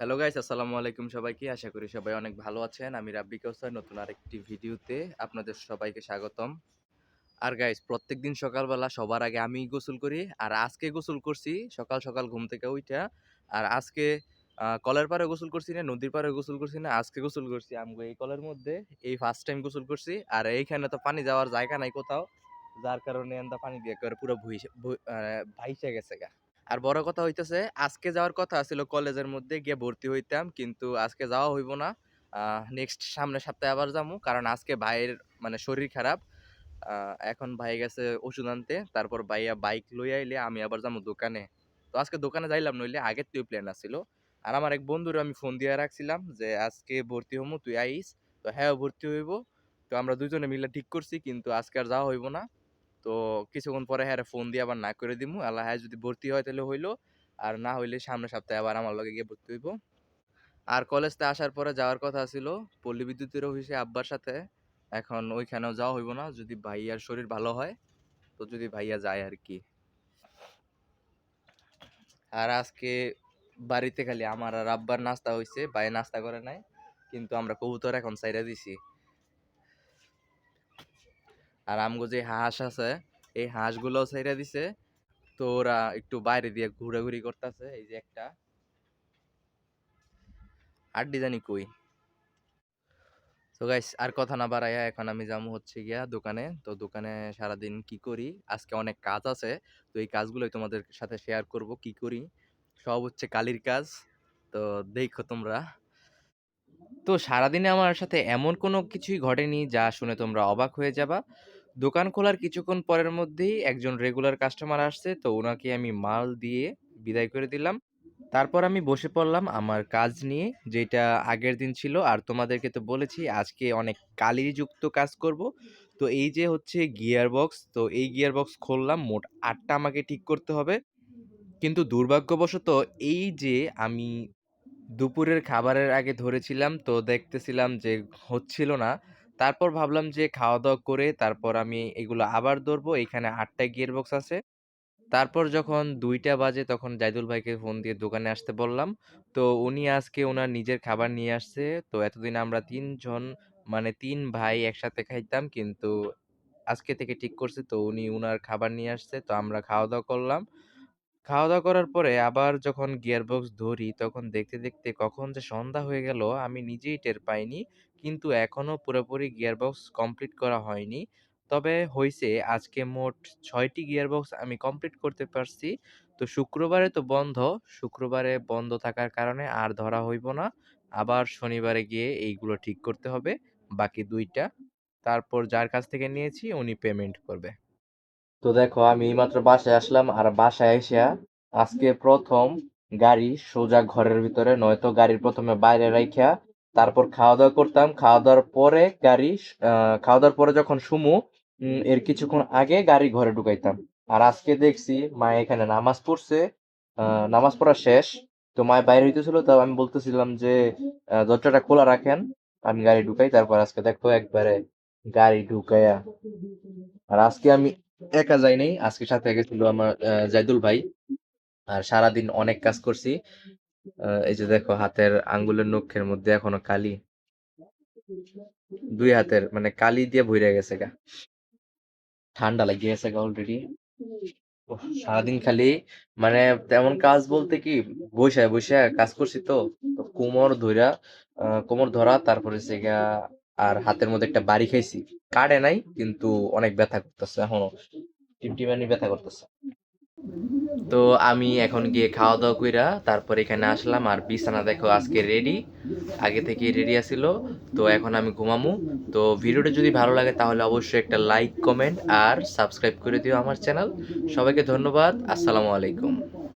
Hello guys, আসসালামু আলাইকুম সবাইকে। আশা করি সবাই অনেক ভালো আছেন। আমি রাব্বি কাউসার নতুন আরেকটি ভিডিওতে আপনাদের সবাইকে স্বাগতম। আর গাইস, প্রত্যেকদিন সকালবেলা সবার আগে আমিই গোসল করি। আর আজকে গোসল করছি সকাল, সকাল ঘুম থেকে উইঠা। আর আজকে কলের পাড়ে গোসল করছি না, নদীর পাড়ে গোসল করছি না, আজকে গোসল করছি আমগো এই কলের মধ্যে। এই ফার্স্ট টাইম গোসল করছি। আর এইখানে তো পানি যাওয়ার জায়গা নাই কোথাও। যার কারণে এন্দা পানি দিয়ে একেবারে পুরো ভাইসা গেছে গা। আর বড় কথা হইতেছে আজকে যাওয়ার কথা ছিল কলেজের মধ্যে গিয়ে ভর্তি হইতাম, কিন্তু আজকে যাওয়া হইব না। নেক্সট সামনের সপ্তাহে আবার যাবো, কারণ আজকে ভাইয়ের মানে শরীর খারাপ। এখন ভাই গেছে ওষুধ আনতে, তারপর ভাইয়া বাইক লই আইলে আমি আবার যাবো দোকানে। তো আজকে দোকানে যাইলাম, নইলে আগের তুই প্ল্যান আছিল। আর আমার এক বন্ধুর আমি ফোন দিয়ে রাখছিলাম যে আজকে ভর্তি হমু, তুই আইস। তো হ্যাঁ, ভর্তি হইব। তো আমরা দুজনে মিলে ঠিক করছি, কিন্তু আজকে আর যাওয়া হইব না। তো কিছুক্ষণ পরে হ্যাঁ ফোন দিয়ে আবার না করে দিমু, আল্লাহ হ্যাঁ যদি ভর্তি হয় তাহলে হইলো, আর না হইলে সামনের সপ্তাহে আবার আমার লগে গিয়ে ভর্তি হইব। আর কলেজতে আসার পরে যাওয়ার কথা ছিল পল্লী বিদ্যুতের অফিসে আব্বার সাথে। এখন ওইখানেও যাওয়া হইব না, যদি ভাইয়ার শরীর ভালো হয়, তো যদি ভাইয়া যায় আর কি। আর আজকে বাড়িতে খালি আমার আর আব্বার নাস্তা হইছে, ভাই নাস্তা করে নাই। কিন্তু আমরা কবুতর এখন ছাইড়া দিছি। আর আমগো যে হাঁস আছে, এই হাঁসগুলোও ছাইড়া দিছে। তো ওরা একটু বাইরে দিয়ে ঘোরাঘুরি করতেছে, এই যে একটা আড্ডি জানি কই। তো গাইস, আর কথা না বাড়াইয়া এখন আমি যাবো হচ্ছে গিয়া দোকানে। তো দোকানে সারাদিন কি করি, আজকে অনেক কাজ আছে। তো এই কাজগুলোই তোমাদের সাথে শেয়ার করব কি করি। সব হচ্ছে কালির কাজ। তো দেখো তোমরা। তো সারাদিনে আমার সাথে এমন কোনো কিছুই ঘটেনি যা শুনে তোমরা অবাক হয়ে যাবা। দোকান খোলার কিছুক্ষণ পরের মধ্যেই একজন রেগুলার কাস্টমার আসছে, তো ওনাকে আমি মাল দিয়ে বিদায় করে দিলাম। তারপর আমি বসে পড়লাম আমার কাজ নিয়ে, যেটা আগের দিন ছিল। আর তোমাদেরকে তো বলেছি আজকে অনেক কালিযুক্ত কাজ করব। তো এই যে হচ্ছে গিয়ার বক্স, তো এই গিয়ার বক্স খুললাম, মোট 8টা আমাকে ঠিক করতে হবে। কিন্তু দুর্ভাগ্যবশত এই যে আমি দুপুরের খাবারের আগে ধরেছিলাম, তো দেখতেছিলাম যে হচ্ছিল না। তারপর ভাবলাম যে খাওয়া দাওয়া করে তারপর আমি এগুলো আবার ধরবো। এখানে 8টা গিয়ার বক্স আছে। তারপর যখন 2টা বাজে তখন জাইদুল ভাইকে ফোন দিয়ে দোকানে আসতে বললাম। তো উনি আজকে ওনার নিজের খাবার নিয়ে আসছে। তো এতদিন আমরা 3 জন, মানে 3 ভাই একসাথে খাইতাম, কিন্তু আজকে থেকে ঠিক করছে, তো উনি উনার খাবার নিয়ে আসছে, তো আমরা খাওয়া দাওয়া করলাম। খাওয়া দাওয়া করার পরে আবার যখন গিয়ার বক্স ধরি, তখন দেখতে দেখতে কখন যে সন্ধ্যা হয়ে গেল আমি নিজেই টের পাইনি। কিন্তু এখনো পুরোপুরি গিয়ার বক্স কমপ্লিট করা হয়নি। তবে হইছে, আজকে মোট 6টি গিয়ার বক্স আমি কমপ্লিট করতে পারছি। তো শুক্রবারে তো বন্ধ, শুক্রবারে বন্ধ থাকার কারণে আর ধরা হইব না। আবার শনিবারে গিয়ে এইগুলো ঠিক করতে হবে, বাকি 2টা। তারপর যার কাছ থেকে নিয়েছি উনি পেমেন্ট করবে। তো দেখো, আমি এইমাত্র বাসায় আসলাম, আর বাসায় এসে আজকে প্রথম গাড়ি সোজা ঘরের ভিতরে, নয়তো গাড়ি প্রথমে বাইরে রাইখা তারপর খাওয়া দাওয়া করতাম। খাওয়া দাওয়ার পরে খাওয়া দাওয়ার পরে যখন শুমু, এর কিছুক্ষণ আগে গাড়ি ঘরে ঢুকাইতাম। আর আজকে দেখছি মা এখানে নামাজ পড়ছে, নামাজ পড়া শেষ। তো মা বাইরে হইতেছিল, তো আমি বলতেছিলাম যে দরজাটা খোলা রাখেন, আমি গাড়ি ঢুকাই। তারপর আজকে দেখো একবারে গাড়ি ঢুকাইয়া। আর আজকে আমি একা যাই নাই, আজকে সাথে গেছিল আমার জাইদুল ভাই। আর সারাদিন অনেক কাজ করছি। এই যে দেখো, হাতের আঙ্গুলের নখের মধ্যে এখনো কালি, 2 হাতের মানে কালি দিয়ে ভইরা গেছে গা। ঠান্ডা লাগিয়ে গেছে গা অলরেডি। সারাদিন খালি মানে তেমন কাজ বলতে কি, বইসা বইসা কাজ করছি। তো তো কোমর ধরা, তারপরে হচ্ছে গিয়া আর হাতের মধ্যে একটা বাড়ি খাইছি। কাটে নাই, কিন্তু অনেক ব্যথা করতেছে এখনো, টিমটিমানি ব্যথা করতেছে। তো আমি এখন গিয়ে খাওয়া দাওয়া কইরা তারপর এখানে আসলাম। আর বিছানা দেখো আজকে রেডি, আগে থেকেই রেডি আছিল। তো এখন আমি ঘুমামু। তো ভিডিওটা যদি ভালো লাগে তাহলে অবশ্যই একটা লাইক, কমেন্ট আর সাবস্ক্রাইব করে দিও আমার চ্যানেল। সবাইকে ধন্যবাদ। আসসালামু আলাইকুম।